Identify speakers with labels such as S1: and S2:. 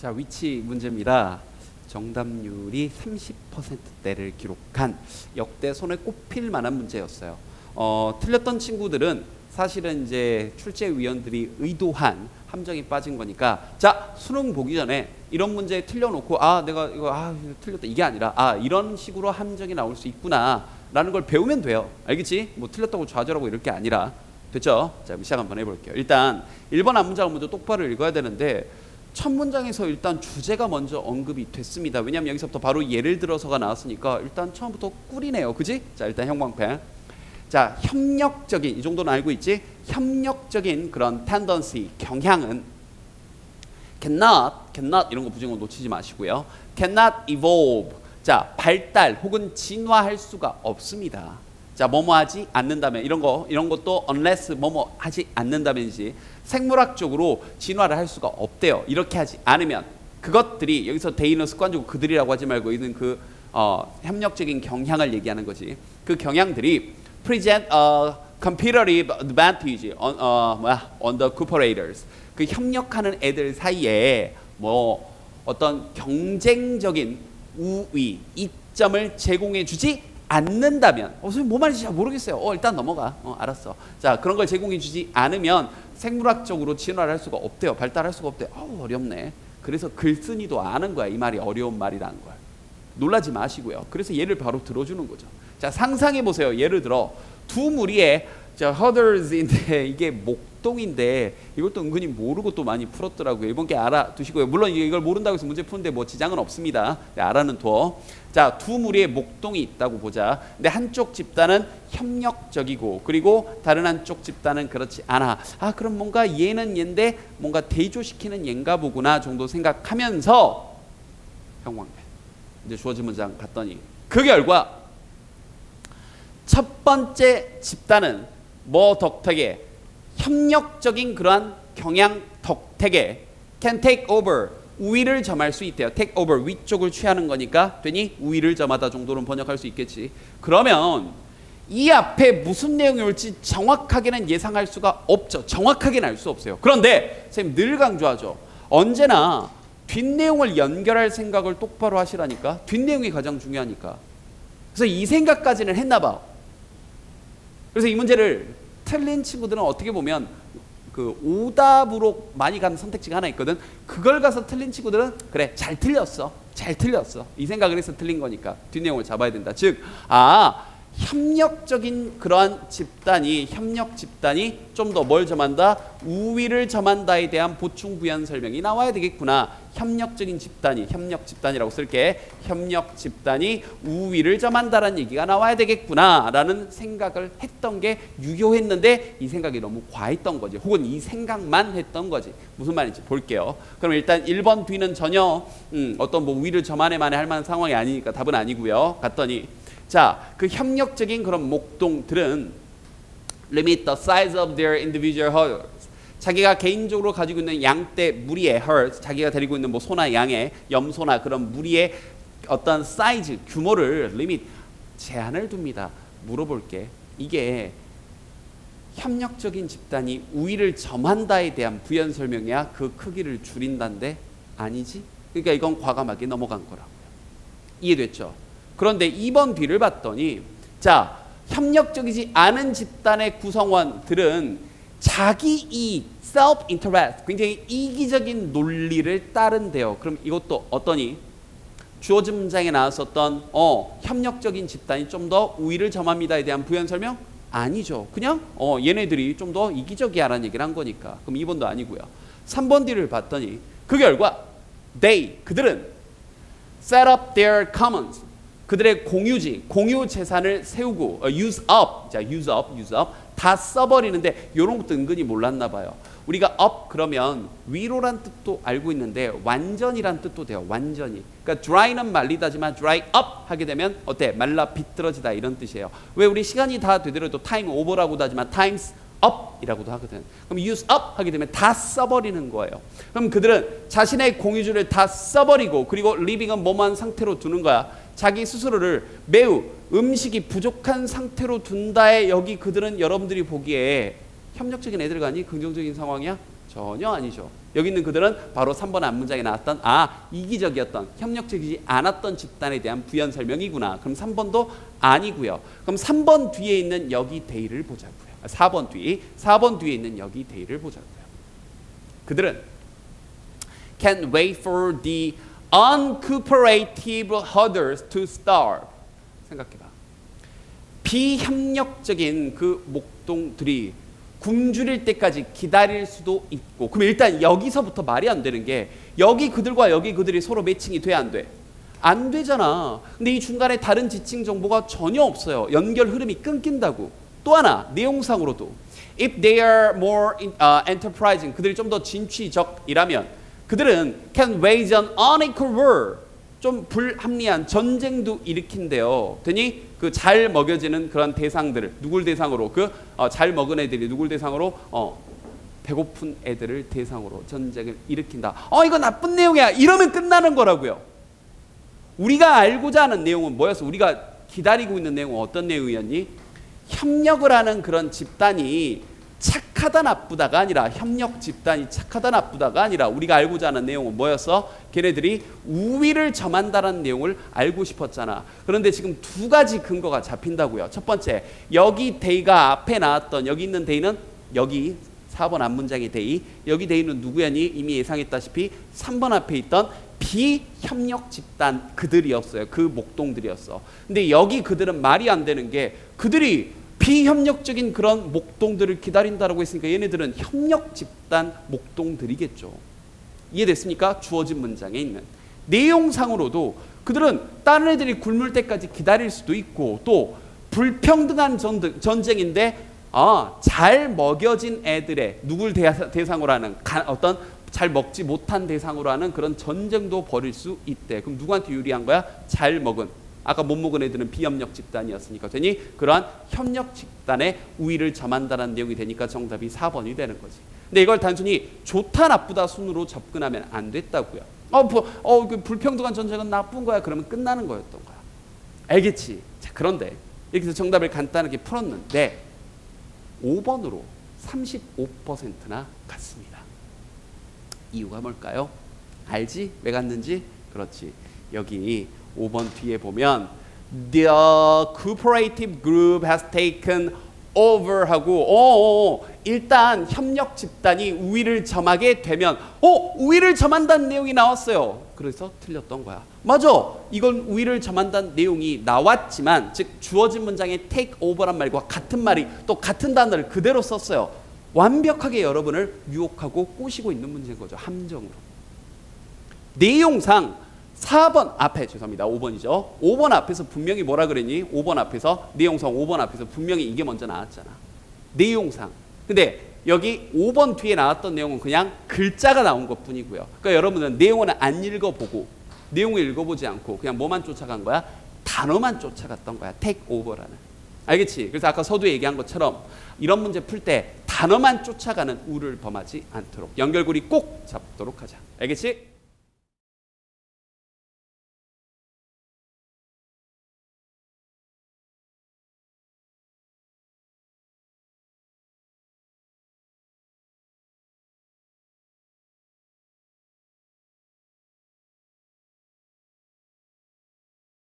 S1: 자, 위치 문제입니다. 정답률이 30%대를 기록한 역대 손에 꼽힐 만한 문제였어요. 틀렸던 친구들은 사실은 이제 출제위원들이 의도한 함정이 빠진 거니까, 자, 수능 보기 전에 이런 문제 틀려놓고 내가 이거 틀렸다 이게 아니라 이런 식으로 함정이 나올 수 있구나 라는 걸 배우면 돼요. 알겠지? 뭐 틀렸다고 좌절하고 이럴 게 아니라. 됐죠? 자, 그럼 시작 한번 해볼게요. 일단 1번 앞문장을 먼저 똑바로 읽어야 되는데, 첫 문장에서 일단 주제가 먼저 언급이 됐습니다. 왜냐하면 여기서부터 바로 예를 들어서가 나왔으니까 일단 처음부터 꿀이네요. 그지? 자, 일단 형광펜. 자, 협력적인, 이 정도는 알고 있지? 협력적인 그런 tendency, 경향은 cannot 이런 거 부정어 놓치지 마시고요. cannot evolve. 자, 발달 혹은 진화할 수가 없습니다. 자, 뭐뭐 하지 않는다면, 이런 것도 unless 뭐뭐 하지 않는다면이지 생물학적으로 진화를 할 수가 없대요. 이렇게 하지 않으면. 그것들이, 여기서 대인은 습관적으로 그들이라고 하지 말고 있는 그 협력적인 경향을 얘기하는 거지. 그 경향들이 present a competitive advantage on the cooperators. 그 협력하는 애들 사이에 뭐 어떤 경쟁적인 우위, 이점을 제공해 주지 않는다면, 선생님 뭐 말인지 잘 모르겠어요. 일단 넘어가. 알았어. 자, 그런 걸 제공해 주지 않으면 생물학적으로 진화를 할 수가 없대요. 발달할 수가 없대요. 어렵네. 그래서 글쓴이도 아는 거야. 이 말이 어려운 말이라는 걸. 놀라지 마시고요. 그래서 예를 바로 들어주는 거죠. 자, 상상해 보세요. 예를 들어 두 무리의 허더즈인데 이게 목동인데, 이것도 은근히 모르고 또 많이 풀었더라고요. 이번 게 알아두시고요. 물론 이걸 모른다고 해서 문제 푸는데 뭐 지장은 없습니다. 알아는 둬. 자, 두 무리의 목동이 있다고 보자. 근데 한쪽 집단은 협력적이고, 그리고 다른 한쪽 집단은 그렇지 않아. 그럼 뭔가 얘는 얘인데 뭔가 대조시키는 얘인가 보구나 정도 생각하면서, 형광펜 이제 주어진 문장 갔더니 그 결과 첫 번째 집단은 뭐 덕택에, 협력적인 그러한 경향 덕택에 can take over, 우위를 점할 수 있대요. take over, 위쪽을 취하는 거니까 되니 우위를 점하다 정도는 번역할 수 있겠지. 그러면 이 앞에 무슨 내용이 올지 정확하게는 예상할 수가 없죠. 정확하게는 알 수 없어요. 그런데 선생님 늘 강조하죠. 언제나 뒷내용을 연결할 생각을 똑바로 하시라니까. 뒷내용이 가장 중요하니까. 그래서 이 생각까지는 했나 봐. 그래서 이 문제를 틀린 친구들은 어떻게 보면 그 오답으로 많이 가는 선택지가 하나 있거든. 그걸 가서 틀린 친구들은 그래, 잘 틀렸어 이 생각을 해서 틀린 거니까 뒷내용을 잡아야 된다. 즉 협력적인 그러한 집단이, 협력 집단이 좀 더 뭘 점한다? 우위를 점한다에 대한 보충 부연 설명이 나와야 되겠구나. 협력적인 집단이, 협력 집단이라고 쓸게. 협력 집단이 우위를 점한다라는 얘기가 나와야 되겠구나 라는 생각을 했던 게 유효했는데, 이 생각이 너무 과했던 거지. 혹은 이 생각만 했던 거지. 무슨 말인지 볼게요. 그럼 일단 1번 뒤는 전혀 어떤 뭐 우위를 점하네만에 할 만한 상황이 아니니까 답은 아니고요. 갔더니 자, 그 협력적인 그런 목동들은 limit the size of their individual herds. 자기가 개인적으로 가지고 있는 양떼 무리의 herds, 자기가 데리고 있는 뭐 소나 양의, 염소나 그런 무리의 어떤 사이즈, 규모를 limit, 제한을 둡니다. 물어볼게. 이게 협력적인 집단이 우위를 점한다에 대한 부연 설명이야? 그 크기를 줄인다인데? 아니지? 그러니까 이건 과감하게 넘어간 거라고요. 이해됐죠? 그런데 2번 뒤를 봤더니, 자, 협력적이지 않은 집단의 구성원들은 자기 이익, self-interest, 굉장히 이기적인 논리를 따른대요. 그럼 이것도 어떠니? 주어진 문장에 나왔었던 협력적인 집단이 좀 더 우위를 점합니다에 대한 부연 설명? 아니죠. 그냥 얘네들이 좀 더 이기적이야라는 얘기를 한 거니까. 그럼 2번도 아니고요. 3번 뒤를 봤더니 그 결과 그들은 set up their commons, 그들의 공유지, 공유 재산을 세우고 use up 다 써버리는데, 이런 것도 은근히 몰랐나 봐요. 우리가 up 그러면 위로란 뜻도 알고 있는데 완전이란 뜻도 돼요. 완전히. 그러니까 dry는 말리다지만 dry up 하게 되면 어때? 말라 비틀어지다 이런 뜻이에요. 왜 우리 시간이 다 되더라도 time over라고도 하지만 times up이라고도 하거든. 그럼 use up 하게 되면 다 써버리는 거예요. 그럼 그들은 자신의 공유주를 다 써버리고, 그리고 living은 뭐만 상태로 두는 거야? 자기 스스로를 매우 음식이 부족한 상태로 둔다에, 여기 그들은 여러분들이 보기에 협력적인 애들 가니 긍정적인 상황이야? 전혀 아니죠. 여기 있는 그들은 바로 3번 앞문장에 나왔던 이기적이었던 협력적이지 않았던 집단에 대한 부연 설명이구나. 그럼 3번도 아니고요. 그럼 3번 뒤에 있는 여기 데이를 보자고요. 4번 뒤에 있는 여기 데이를 보자고요. 그들은 can't wait for the uncooperative herders to starve. 생각해봐. 비협력적인 그 목동들이 굶주릴 때까지 기다릴 수도 있고. 그럼 일단 여기서부터 말이 안 되는 게 여기 그들과 여기 그들이 서로 매칭이 돼 안 돼? 안 되잖아. 근데 이 중간에 다른 지칭 정보가 전혀 없어요. 연결 흐름이 끊긴다고. 또 하나 내용상으로도 if they are more enterprising, 그들이 좀 더 진취적이라면 그들은 can wage an unequal war, 좀 불합리한 전쟁도 일으킨대요. 되니 그 잘 먹여지는 그런 대상들을 누굴 대상으로 잘 먹은 애들이 누굴 대상으로 배고픈 애들을 대상으로 전쟁을 일으킨다. 이거 나쁜 내용이야. 이러면 끝나는 거라고요. 우리가 알고자 하는 내용은 뭐였어? 우리가 기다리고 있는 내용은 어떤 내용이었니? 협력을 하는 그런 집단이 착하다 나쁘다가 아니라 협력 집단이 착하다 나쁘다가 아니라 우리가 알고자 하는 내용은 뭐였어? 걔네들이 우위를 점한다는 내용을 알고 싶었잖아. 그런데 지금 두 가지 근거가 잡힌다고요. 첫 번째, 여기 데이가 앞에 나왔던 여기 있는 데이는 여기 4번 앞문장의 데이, 여기 데이는 누구였니? 이미 예상했다시피 3번 앞에 있던 비협력 집단 그들이었어요. 그 목동들이었어. 근데 여기 그들은 말이 안 되는 게 그들이 비협력적인 그런 목동들을 기다린다라고 했으니까 얘네들은 협력 집단 목동들이겠죠. 이해됐습니까? 주어진 문장에 있는 내용상으로도 그들은 다른 애들이 굶을 때까지 기다릴 수도 있고 또 불평등한 전쟁인데 잘 먹여진 애들의 누굴 대상으로 하는 어떤 잘 먹지 못한 대상으로 하는 그런 전쟁도 벌일 수 있대. 그럼 누구한테 유리한 거야? 잘 먹은. 아까 못 먹은 애들은 비협력 집단이었으니까 되니 그러한 협력 집단의 우위를 점한다는 내용이 되니까 정답이 4번이 되는 거지. 근데 이걸 단순히 좋다 나쁘다 순으로 접근하면 안 됐다고요. 그 불평등한 전쟁은 나쁜 거야. 그러면 끝나는 거였던 거야. 알겠지? 자, 그런데 이렇게 해서 정답을 간단하게 풀었는데 5번으로 35%나 갔습니다. 이유가 뭘까요? 알지? 왜 갔는지? 그렇지. 여기 5번 뒤에 보면 The cooperative group has taken over 하고 일단 협력 집단이 우위를 점하게 되면 우위를 점한다는 내용이 나왔어요. 그래서 틀렸던 거야. 맞아. 이건 우위를 점한다는 내용이 나왔지만 즉 주어진 문장에 take over란 말과 같은 말이 또 같은 단어를 그대로 썼어요. 완벽하게 여러분을 유혹하고 꼬시고 있는 문제인 거죠. 함정으로. 내용상 4번 앞에 5번이죠. 5번 앞에서 분명히 뭐라 그랬니? 5번 앞에서 내용상 5번 앞에서 분명히 이게 먼저 나왔잖아. 내용상. 근데 여기 5번 뒤에 나왔던 내용은 그냥 글자가 나온 것뿐이고요. 그러니까 여러분은 내용은 안 읽어보고 내용을 읽어보지 않고 그냥 뭐만 쫓아간 거야? 단어만 쫓아갔던 거야. take over라는. 알겠지? 그래서 아까 서두에 얘기한 것처럼 이런 문제 풀 때 단어만 쫓아가는 우를 범하지 않도록 연결고리 꼭 잡도록 하자. 알겠지?